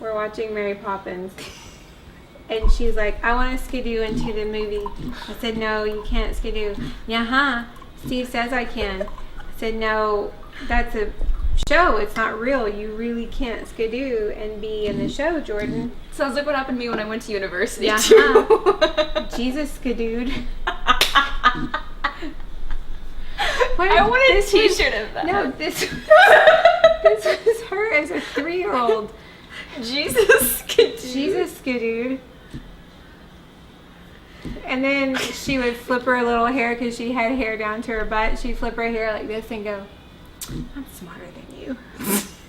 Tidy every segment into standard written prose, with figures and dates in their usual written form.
we're watching Mary Poppins. And she's like, I want to skidoo into the movie. I said, no, you can't skidoo. Yeah, Steve says I can. I said, no, that's a show. It's not real. You really can't skidoo and be in the show, Jordan. Sounds like what happened to me when I went to university, Yeah, too. Jesus skidooed. I want a t-shirt of that. No, this was her as a 3-year-old. Jesus skidooed. Jesus skidooed. And then she would flip her little hair because she had hair down to her butt. She'd flip her hair like this and go, I'm smarter than you.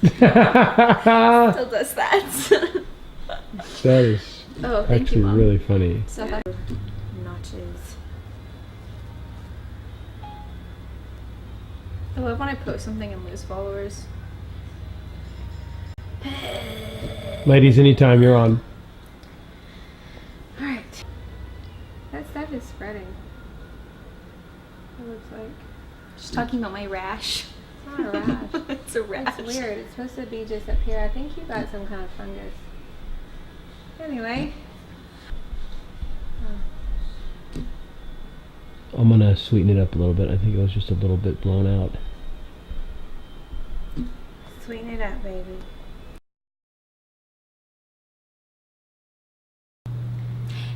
Still does that. That is actually really funny. So that Notches. I love when I post something and lose followers. Ladies, anytime you're on. Alright. That stuff is spreading. It looks like. She's talking about my rash. It's not a rash. It's a rash. It's weird. It's supposed to be just up here. I think you got some kind of fungus. Anyway. I'm going to sweeten it up a little bit. I think it was just a little bit blown out. Sweeten it up, baby.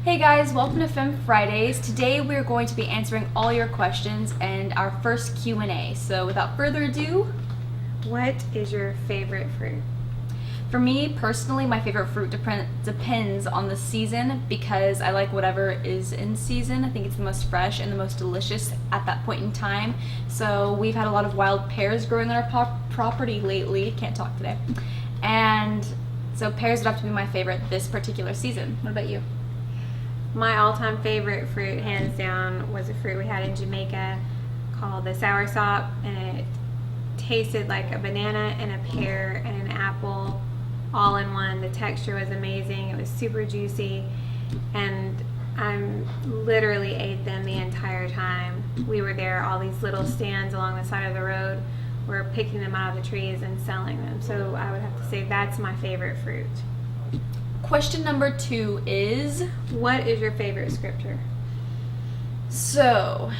Hey guys, welcome to Fem Fridays. Today we're going to be answering all your questions and our first Q&A. So without further ado, What is your favorite fruit? for me personally, my favorite fruit depends on the season because I like whatever is in season. I think it's the most fresh and the most delicious at that point in time. So we've had a lot of wild pears growing on our property lately. Can't talk today. And so pears would have to be my favorite this particular season. What about you? My all-time favorite fruit, hands down, was a fruit we had in Jamaica called the soursop, and it tasted like a banana and a pear and an apple all in one. The texture was amazing. It was super juicy, and I literally ate them the entire time. We were there, all these little stands along the side of the road. We're picking them out of the trees and selling them. So I would have to say that's my favorite fruit. Question number 2 is, What is your favorite scripture? so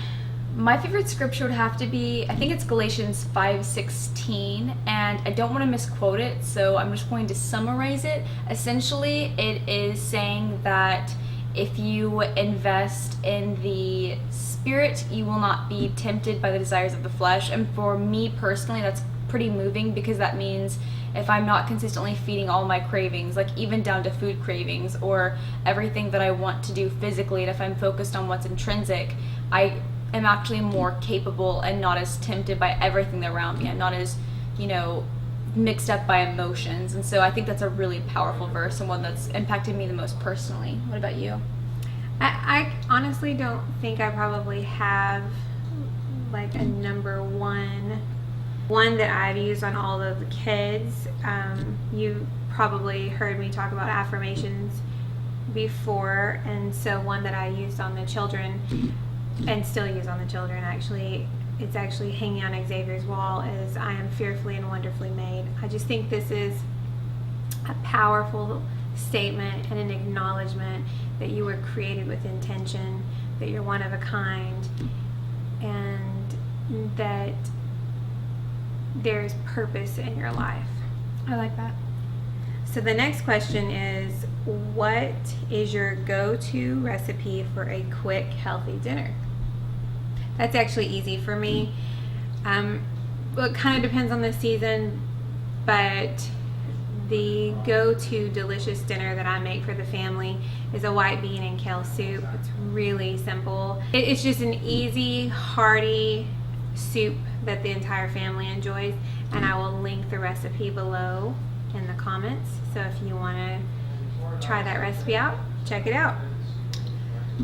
my favorite scripture would have to be, I think it's Galatians 5:16, and I don't want to misquote it, so I'm just going to summarize it. Essentially, it is saying that if you invest in the spirit, you will not be tempted by the desires of the flesh. And for me personally, that's pretty moving because that means if I'm not consistently feeding all my cravings, like even down to food cravings or everything that I want to do physically, and if I'm focused on what's intrinsic, I am actually more capable and not as tempted by everything around me. I'm not as, mixed up by emotions. And so I think that's a really powerful verse and one that's impacted me the most personally. What about you? I honestly don't think I probably have like a number one that I've used on all of the kids. You probably heard me talk about affirmations before, and so one that I used on the children and still use on the children, actually, it's actually hanging on Xavier's wall, is I am fearfully and wonderfully made. I just think this is a powerful statement and an acknowledgement that you were created with intention, that you're one of a kind, and that there's purpose in your life. I like that. So the next question is, what is your go-to recipe for a quick, healthy dinner? That's actually easy for me. Well, it kind of depends on the season, but the go-to delicious dinner that I make for the family is a white bean and kale soup. It's really simple. It's just an easy, hearty soup that the entire family enjoys, and I will link the recipe below in the comments. So if you want to try that recipe out, check it out.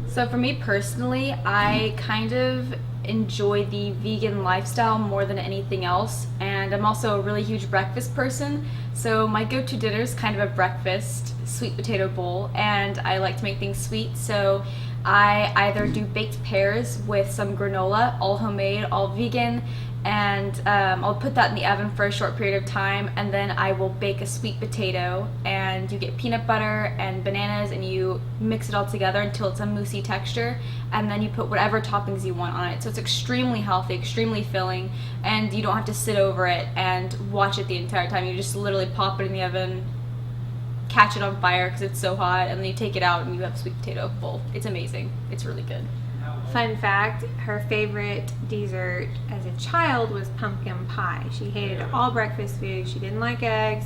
So for me personally, I kind of enjoy the vegan lifestyle more than anything else, and I'm also a really huge breakfast person. So my go-to dinner is kind of a breakfast sweet potato bowl, and I like to make things sweet. So I either do baked pears with some granola, all homemade, all vegan, and I'll put that in the oven for a short period of time, and then I will bake a sweet potato, and you get peanut butter and bananas and you mix it all together until it's a moussey texture, and then you put whatever toppings you want on it. So it's extremely healthy, extremely filling, and you don't have to sit over it and watch it the entire time. You just literally pop it in the oven, catch it on fire because it's so hot, and then you take it out and you have a sweet potato bowl. It's amazing. It's really good. Fun fact, her favorite dessert as a child was pumpkin pie. She hated all breakfast food. She didn't like eggs.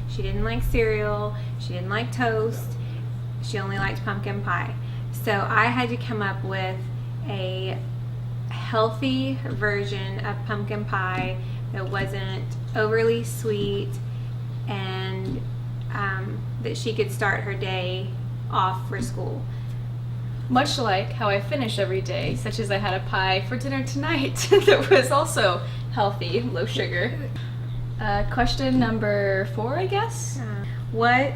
She didn't like cereal. She didn't like toast. She only liked pumpkin pie. So I had to come up with a healthy version of pumpkin pie that wasn't overly sweet, and that she could start her day off for school. Much like how I finish every day, such as I had a pie for dinner tonight that was also healthy, low sugar. Question number 4, I guess. What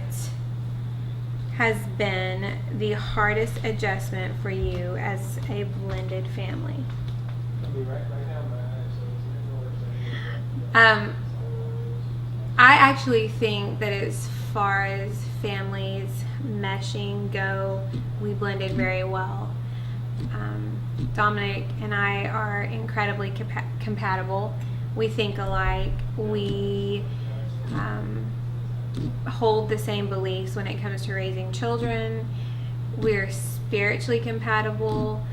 has been the hardest adjustment for you as a blended family? I actually think that as far as families meshing go, we blended very well. Dominic and I are incredibly compatible. We think alike. We hold the same beliefs when it comes to raising children. We're spiritually compatible.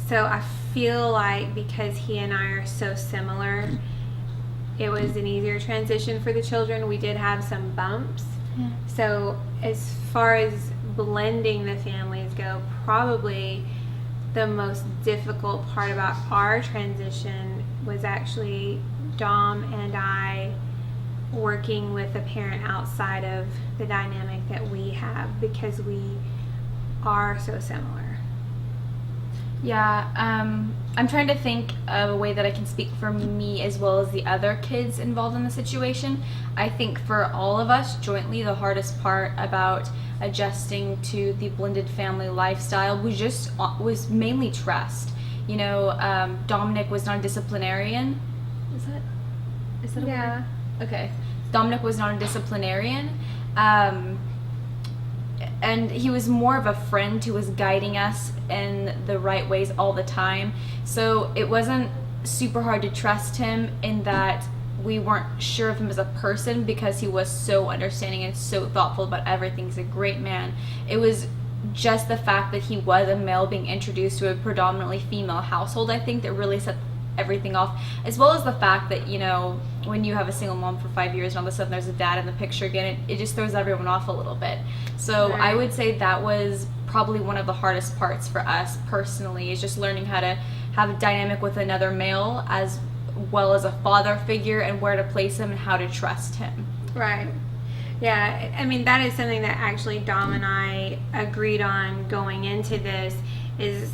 So I feel like because he and I are so similar, it was an easier transition for the children. We did have some bumps. Yeah. So as far as blending the families go, probably the most difficult part about our transition was actually Dom and I working with a parent outside of the dynamic that we have, because we are so similar. Yeah, I'm trying to think of a way that I can speak for me as well as the other kids involved in the situation. I think for all of us jointly, the hardest part about adjusting to the blended family lifestyle was mainly trust. You know, Dominic was not a disciplinarian. Is that a word? Okay. Dominic was not a disciplinarian. And he was more of a friend who was guiding us in the right ways all the time. So it wasn't super hard to trust him in that we weren't sure of him as a person, because he was so understanding and so thoughtful about everything. He's a great man. It was just the fact that he was a male being introduced to a predominantly female household, I think, that really set everything off, as well as the fact that, you know, when you have a single mom for 5 years and all of a sudden there's a dad in the picture again, it just throws everyone off a little bit. So Right. I would say that was probably one of the hardest parts for us personally, is just learning how to have a dynamic with another male as well as a father figure, and where to place him and how to trust him. Right. Yeah, I mean, that is something that actually Dom and I agreed on going into this, is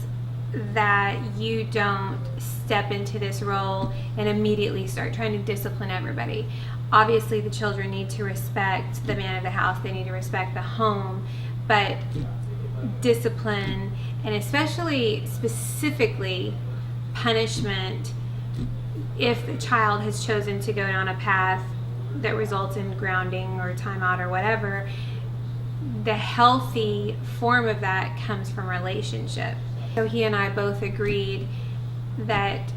that you don't step into this role and immediately start trying to discipline everybody. Obviously, the children need to respect the man of the house, they need to respect the home, but discipline, and especially specifically punishment, if the child has chosen to go down a path that results in grounding or timeout or whatever, the healthy form of that comes from relationship. So he and I both agreed that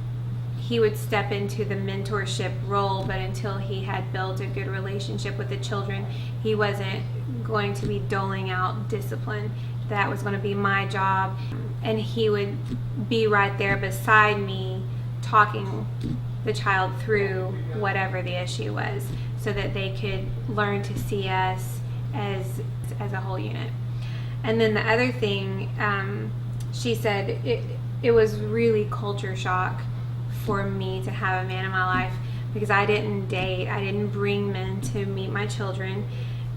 he would step into the mentorship role, but until he had built a good relationship with the children, he wasn't going to be doling out discipline. That was going to be my job, and he would be right there beside me, talking the child through whatever the issue was, so that they could learn to see us as a whole unit. And then the other thing, she said it was really culture shock for me to have a man in my life, because I didn't date, I didn't bring men to meet my children,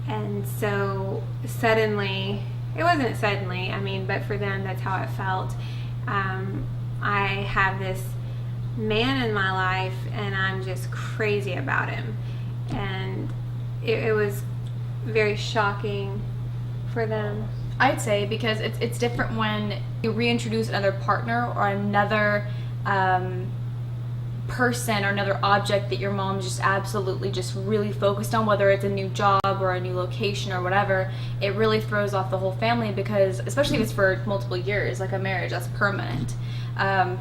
and so suddenly, it wasn't suddenly, I mean, but for them that's how it felt. I have this man in my life and I'm just crazy about him, and it was very shocking for them. I'd say, because it's different when you reintroduce another partner or another person or another object that your mom just absolutely just really focused on, whether it's a new job or a new location or whatever, it really throws off the whole family, because especially if it's for multiple years, like a marriage, that's permanent.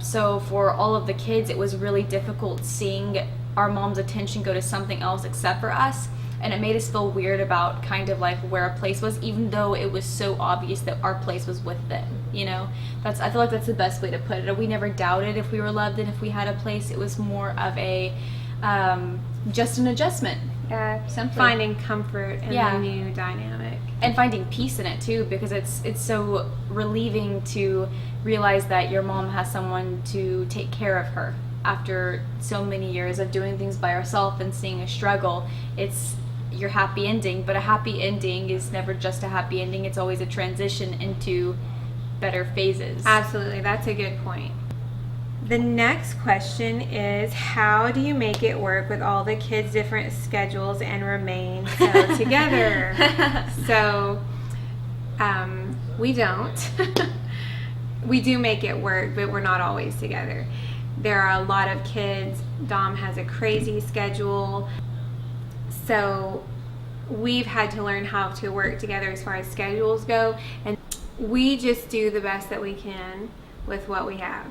So for all of the kids, it was really difficult seeing our mom's attention go to something else except for us, and it made us feel weird about kind of like where our place was, even though it was so obvious that our place was with them, you know. I feel like that's the best way to put it. We never doubted if we were loved and if we had a place. It was more of a just an adjustment. Simply finding comfort in the new dynamic. And finding peace in it too, because it's so relieving to realize that your mom has someone to take care of her after so many years of doing things by herself and seeing a struggle. It's your happy ending, but a happy ending is never just a happy ending. It's always a transition into better phases. Absolutely, that's a good point. The next question is, how do you make it work with all the kids' different schedules and remain so together? So, we don't. We do make it work, but we're not always together. There are a lot of kids. Dom has a crazy schedule. So we've had to learn how to work together as far as schedules go. And we just do the best that we can with what we have.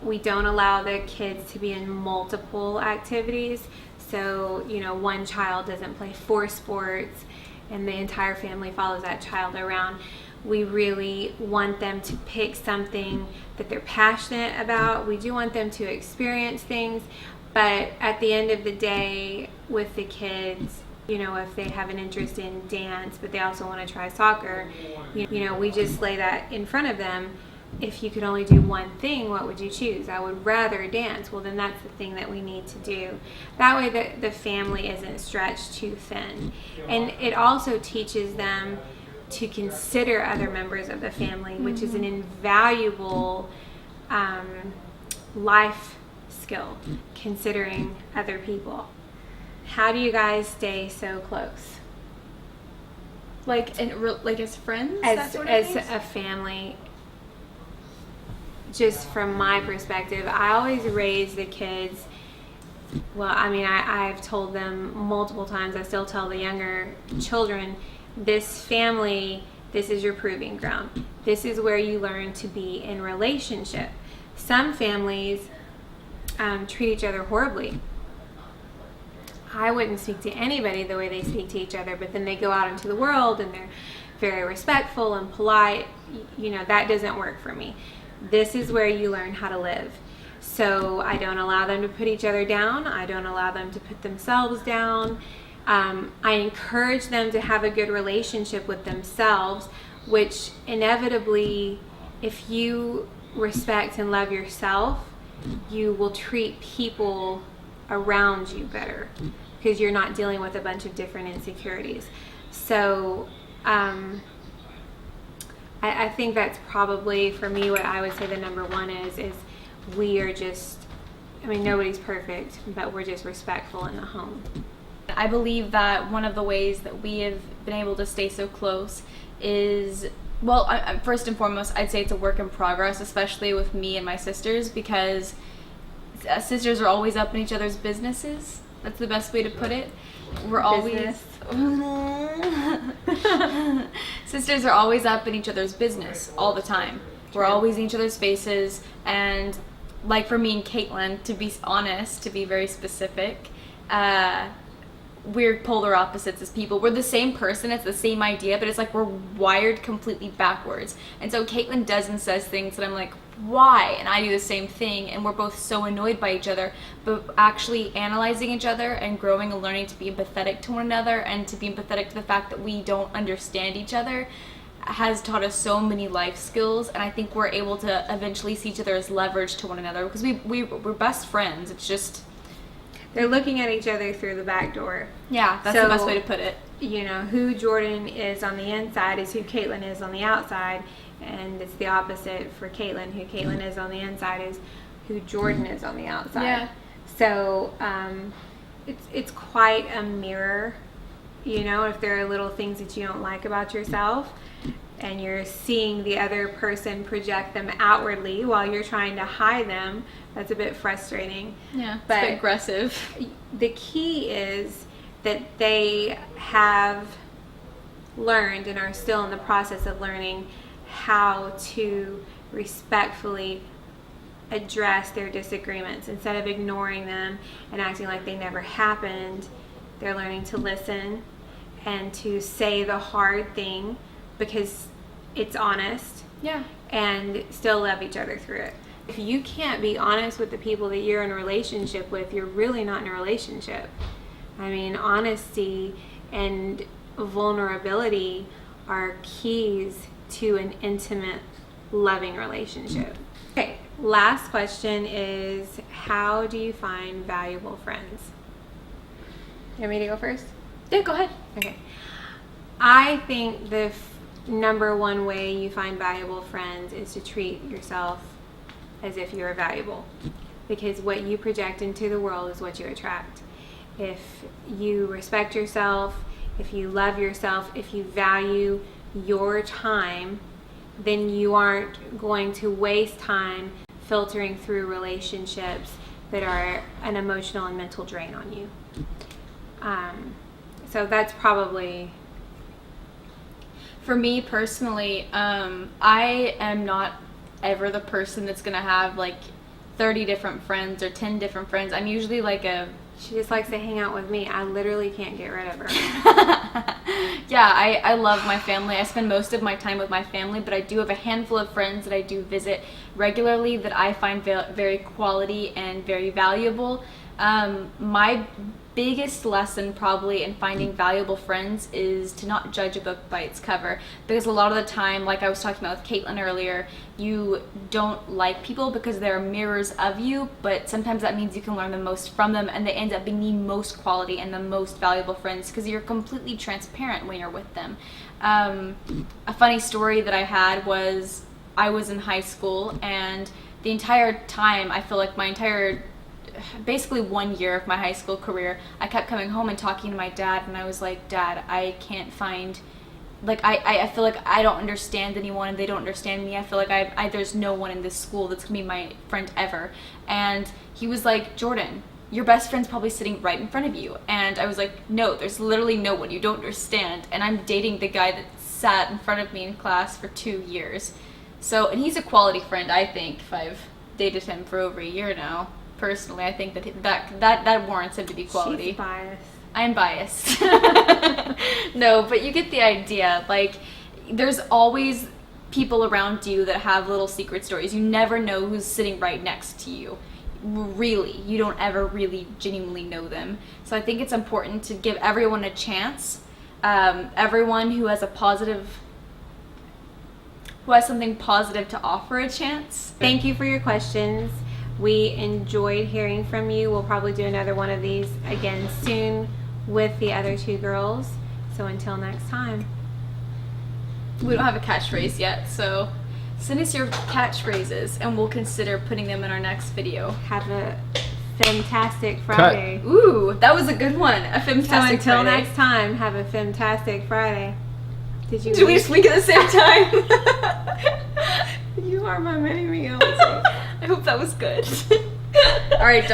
We don't allow the kids to be in multiple activities. So, you know, one child doesn't play 4 sports and the entire family follows that child around. We really want them to pick something that they're passionate about. We do want them to experience things, but at the end of the day with the kids, you know, if they have an interest in dance, but they also want to try soccer, you know, we just lay that in front of them. If you could only do one thing, what would you choose? I would rather dance. Well, then that's the thing that we need to do. That way the family isn't stretched too thin. And it also teaches them to consider other members of the family, which is an invaluable life skill, considering other people. How do you guys stay so close? Like as friends? As a family. Just from my perspective, I always raise the kids, well, I mean, I've told them multiple times, I still tell the younger children, this family, this is your proving ground. This is where you learn to be in relationship. Some families treat each other horribly. I wouldn't speak to anybody the way they speak to each other, but then they go out into the world and they're very respectful and polite. You know, that doesn't work for me. This is where you learn how to live. So I don't allow them to put each other down. I don't allow them to put themselves down. I encourage them to have a good relationship with themselves, which inevitably, if you respect and love yourself, you will treat people around you better because you're not dealing with a bunch of different insecurities. So I think that's probably, for me, what I would say the number one is we are just, I mean, nobody's perfect, but we're just respectful in the home. I believe that one of the ways that we have been able to stay so close is, well, first and foremost, I'd say it's a work in progress, especially with me and my sisters, because sisters are always up in each other's businesses. That's the best way to put it. We're always sisters are always up in each other's business all the time. We're always in each other's faces, and like for me and Caitlin, to be honest, to be very specific, we're polar opposites as people. We're the same person, it's the same idea, but it's like we're wired completely backwards. And so Caitlin does and says things that I'm like, why? And I do the same thing, and we're both so annoyed by each other, but actually analyzing each other and growing and learning to be empathetic to one another and to be empathetic to the fact that we don't understand each other has taught us so many life skills. And I think we're able to eventually see each other as leverage to one another, because we're best friends. It's just, they're looking at each other through the back door. yeah, that's the best way to put it. You know, who Jordan is on the inside is who Caitlin is on the outside, and it's the opposite for Caitlin. Who Caitlin is on the inside is who Jordan is on the outside. Yeah. So it's quite a mirror. You know, if there are little things that you don't like about yourself, and you're seeing the other person project them outwardly while you're trying to hide them, that's a bit frustrating. Yeah, but it's a bit aggressive. The key is that they have learned and are still in the process of learning how to respectfully address their disagreements. Instead of ignoring them and acting like they never happened, they're learning to listen and to say the hard thing because it's honest. Yeah. And still love each other through it. If you can't be honest with the people that you're in a relationship with, you're really not in a relationship. I mean, honesty and vulnerability are keys to an intimate, loving relationship. Okay, last question is, how do you find valuable friends? You want me to go first? Yeah, go ahead. Okay. I think the number one way you find valuable friends is to treat yourself as if you're valuable, because what you project into the world is what you attract. If you respect yourself, if you love yourself, if you value your time, then you aren't going to waste time filtering through relationships that are an emotional and mental drain on you. So that's probably... For me personally, I am not ever the person that's gonna have like 30 different friends or 10 different friends. I'm usually like She just likes to hang out with me. I literally can't get rid of her. Yeah, I love my family. I spend most of my time with my family, but I do have a handful of friends that I do visit regularly that I find very quality and very valuable. My biggest lesson probably in finding valuable friends is to not judge a book by its cover, because a lot of the time, like I was talking about with Caitlin earlier, you don't like people because they're mirrors of you, but sometimes that means you can learn the most from them, and they end up being the most quality and the most valuable friends because you're completely transparent when you're with them. A funny story that I had was I was in high school, and the entire time, I feel like basically 1 year of my high school career, I kept coming home and talking to my dad, and I was like, Dad, I can't find, like, I feel like I don't understand anyone and they don't understand me. I feel like there's no one in this school that's gonna be my friend ever. And he was like, Jordan, your best friend's probably sitting right in front of you. And I was like, no, there's literally no one. You don't understand. And I'm dating the guy that sat in front of me in class for 2 years. So, and he's a quality friend, I think, if I've dated him for over a year now. Personally, I think that warrants him to be quality. She's biased. I'm biased. No, but you get the idea. Like, there's always people around you that have little secret stories. You never know who's sitting right next to you. Really, you don't ever really genuinely know them. So I think it's important to give everyone a chance. Everyone who has something positive to offer a chance. Thank you for your questions. We enjoyed hearing from you. We'll probably do another one of these again soon with the other two girls. So until next time. We don't have a catchphrase yet, so send us your catchphrases and we'll consider putting them in our next video. Have a fantastic Friday. Ooh, that was a good one. A fantastic So until Friday. next time, have a fantastic Friday. Did we just wink at the same time? You are my mini meal. I hope that was good. All right.